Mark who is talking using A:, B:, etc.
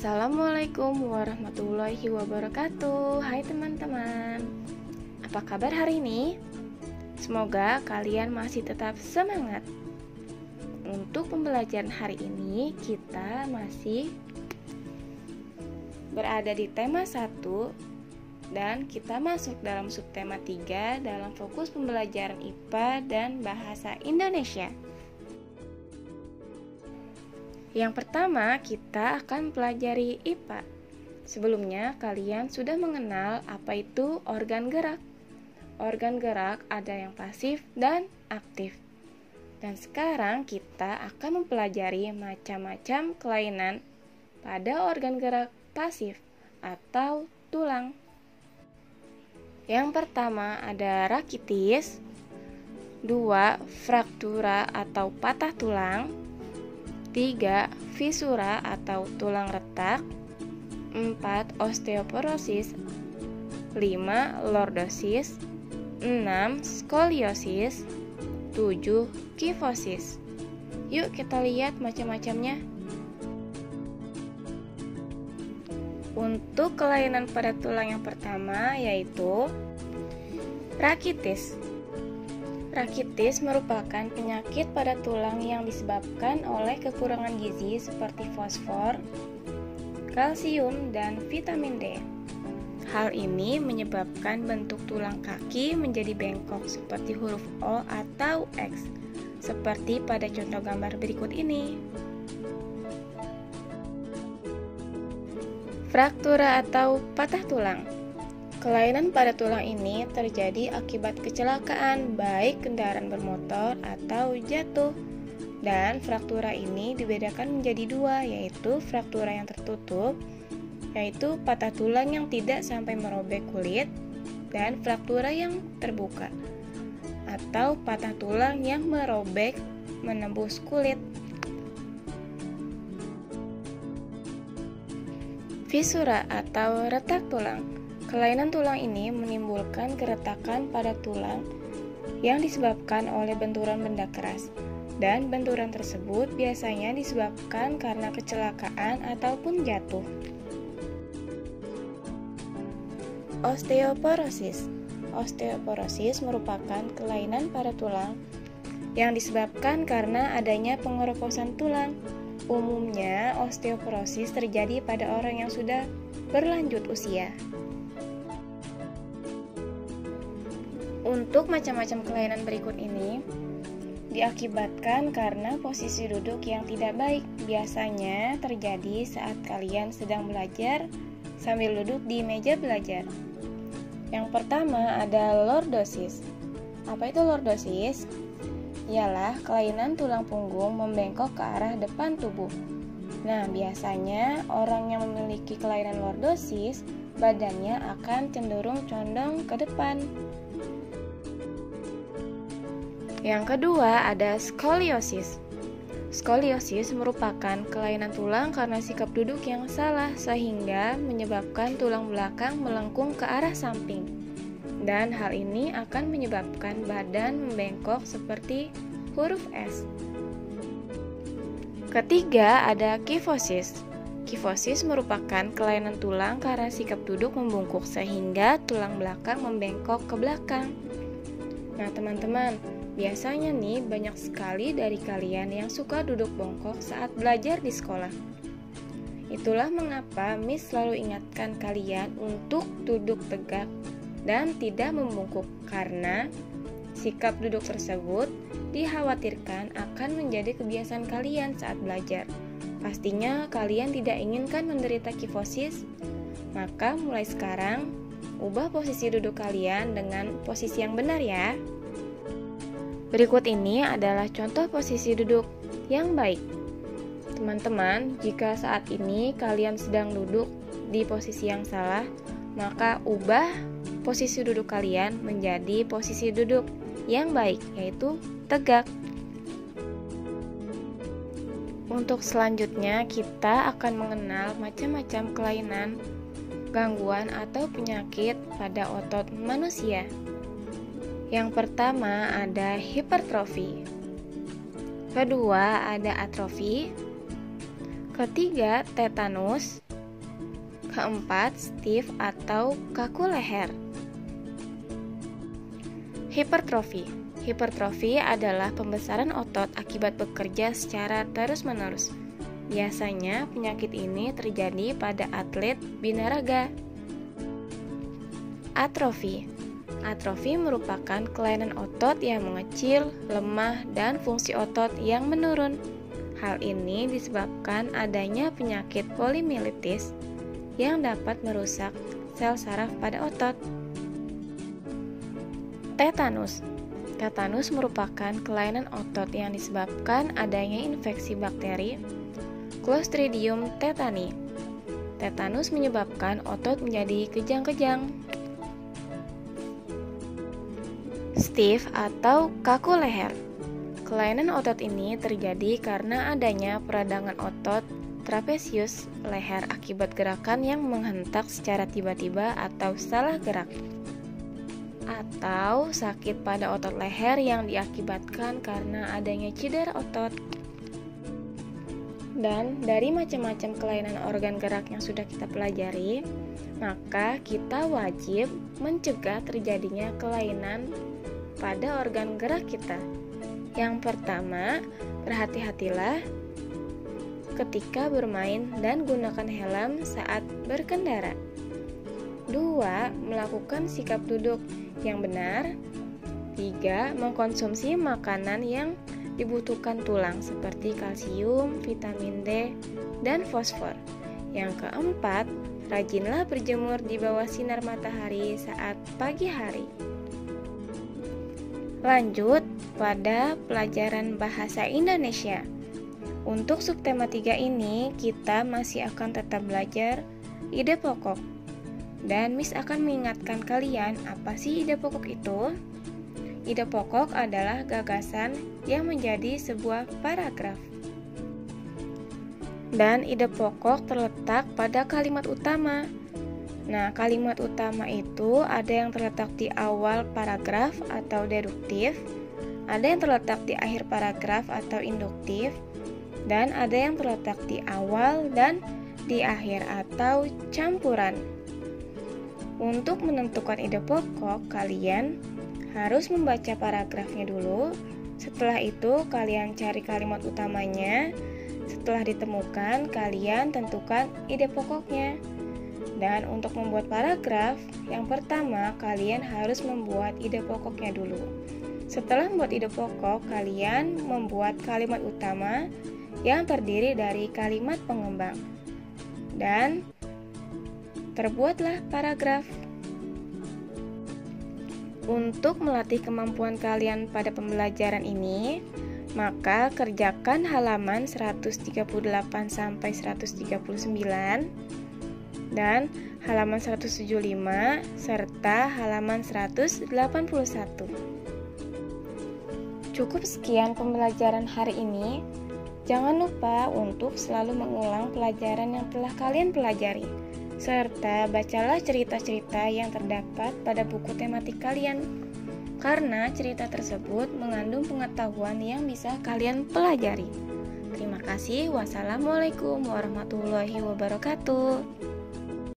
A: Assalamualaikum warahmatullahi wabarakatuh. Hai teman-teman, apa kabar hari ini? Semoga kalian masih tetap semangat. Untuk pembelajaran hari ini kita masih berada di tema 1 dan kita masuk dalam subtema 3 dalam fokus pembelajaran IPA dan Bahasa Indonesia. Yang pertama, kita akan pelajari IPA. Sebelumnya, kalian sudah mengenal apa itu organ gerak. Organ gerak ada yang pasif dan aktif. Dan sekarang kita akan mempelajari macam-macam kelainan pada organ gerak pasif atau tulang. Yang pertama ada rakitis, 2 fraktura atau patah tulang, 3 fisura atau tulang retak, 4 osteoporosis, 5 lordosis, 6 skoliosis, 7 kifosis. Yuk kita lihat macam-macamnya. Untuk kelainan pada tulang yang pertama yaitu rakitis. Rakitis merupakan penyakit pada tulang yang disebabkan oleh kekurangan gizi seperti fosfor, kalsium, dan vitamin D. Hal ini menyebabkan bentuk tulang kaki menjadi bengkok seperti huruf O atau X, seperti pada contoh gambar berikut ini. Fraktura atau patah tulang. Kelainan pada tulang ini terjadi akibat kecelakaan baik kendaraan bermotor atau jatuh. Dan fraktura ini dibedakan menjadi 2, yaitu fraktura yang tertutup, yaitu patah tulang yang tidak sampai merobek kulit, dan fraktura yang terbuka, atau patah tulang yang merobek menembus kulit. Fisura atau retak tulang. Kelainan tulang ini menimbulkan keretakan pada tulang yang disebabkan oleh benturan benda keras, dan benturan tersebut biasanya disebabkan karena kecelakaan ataupun jatuh. Osteoporosis. Osteoporosis merupakan kelainan pada tulang yang disebabkan karena adanya pengeroposan tulang. Umumnya, osteoporosis terjadi pada orang yang sudah berlanjut usia. Untuk macam-macam kelainan berikut ini diakibatkan karena posisi duduk yang tidak baik. Biasanya terjadi saat kalian sedang belajar sambil duduk di meja belajar. Yang pertama ada lordosis. Apa itu lordosis? Ialah kelainan tulang punggung membengkok ke arah depan tubuh. Nah, biasanya orang yang memiliki kelainan lordosis badannya akan cenderung condong ke depan. Yang kedua ada skoliosis. Skoliosis merupakan kelainan tulang karena sikap duduk yang salah sehingga menyebabkan tulang belakang melengkung ke arah samping. Dan hal ini akan menyebabkan badan membengkok seperti huruf S. Ketiga ada kifosis. Kifosis merupakan kelainan tulang karena sikap duduk membungkuk sehingga tulang belakang membengkok ke belakang. Nah teman-teman, biasanya nih banyak sekali dari kalian yang suka duduk bongkok saat belajar di sekolah. Itulah mengapa Miss selalu ingatkan kalian untuk duduk tegak dan tidak membungkuk karena sikap duduk tersebut dikhawatirkan akan menjadi kebiasaan kalian saat belajar. Pastinya kalian tidak inginkan menderita kifosis, maka mulai sekarang ubah posisi duduk kalian dengan posisi yang benar ya. Berikut ini adalah contoh posisi duduk yang baik. Teman-teman, jika saat ini kalian sedang duduk di posisi yang salah, maka ubah posisi duduk kalian menjadi posisi duduk yang baik, yaitu tegak. Untuk selanjutnya, kita akan mengenal macam-macam kelainan, gangguan atau penyakit pada otot manusia. Yang pertama ada hipertrofi. Kedua ada atrofi. Ketiga tetanus. Keempat, stiff atau kaku leher. Hipertrofi. Hipertrofi adalah pembesaran otot akibat bekerja secara terus-menerus. Biasanya penyakit ini terjadi pada atlet binaraga. Atrofi. Atrofi merupakan kelainan otot yang mengecil, lemah, dan fungsi otot yang menurun. Hal ini disebabkan adanya penyakit polimielitis yang dapat merusak sel saraf pada otot. Tetanus. Tetanus merupakan kelainan otot yang disebabkan adanya infeksi bakteri Clostridium tetani. Tetanus menyebabkan otot menjadi kejang-kejang. Stiff atau kaku leher. Kelainan otot ini terjadi karena adanya peradangan otot trapesius leher akibat gerakan yang menghentak secara tiba-tiba atau salah gerak, atau sakit pada otot leher yang diakibatkan karena adanya cedera otot. Dan dari macam-macam kelainan organ gerak yang sudah kita pelajari, maka kita wajib mencegah terjadinya kelainan pada organ gerak kita. Yang pertama, berhati-hatilah ketika bermain dan gunakan helm saat berkendara. 2. Melakukan sikap duduk yang benar. 3. Mengkonsumsi makanan yang dibutuhkan tulang seperti kalsium, vitamin D, dan fosfor. Yang keempat, rajinlah berjemur di bawah sinar matahari saat pagi hari. Lanjut pada pelajaran bahasa Indonesia. Untuk subtema 3 ini, kita masih akan tetap belajar ide pokok. Dan Miss akan mengingatkan kalian apa sih ide pokok itu? Ide pokok adalah gagasan yang menjadi sebuah paragraf. Dan ide pokok terletak pada kalimat utama. Nah, kalimat utama itu ada yang terletak di awal paragraf atau deduktif, ada yang terletak di akhir paragraf atau induktif, dan ada yang terletak di awal dan di akhir atau campuran. Untuk menentukan ide pokok, kalian harus membaca paragrafnya dulu. Setelah itu, kalian cari kalimat utamanya. Setelah ditemukan, kalian tentukan ide pokoknya. Dan untuk membuat paragraf, yang pertama kalian harus membuat ide pokoknya dulu. Setelah membuat ide pokok, kalian membuat kalimat utama yang terdiri dari kalimat pengembang. Dan terbuatlah paragraf. Untuk melatih kemampuan kalian pada pembelajaran ini, maka kerjakan halaman 138 sampai 139 dan halaman 175 serta halaman 181. Cukup sekian pembelajaran hari ini. Jangan lupa untuk selalu mengulang pelajaran yang telah kalian pelajari, serta bacalah cerita-cerita yang terdapat pada buku tematik kalian, karena cerita tersebut mengandung pengetahuan yang bisa kalian pelajari. Terima kasih. Wassalamualaikum warahmatullahi wabarakatuh.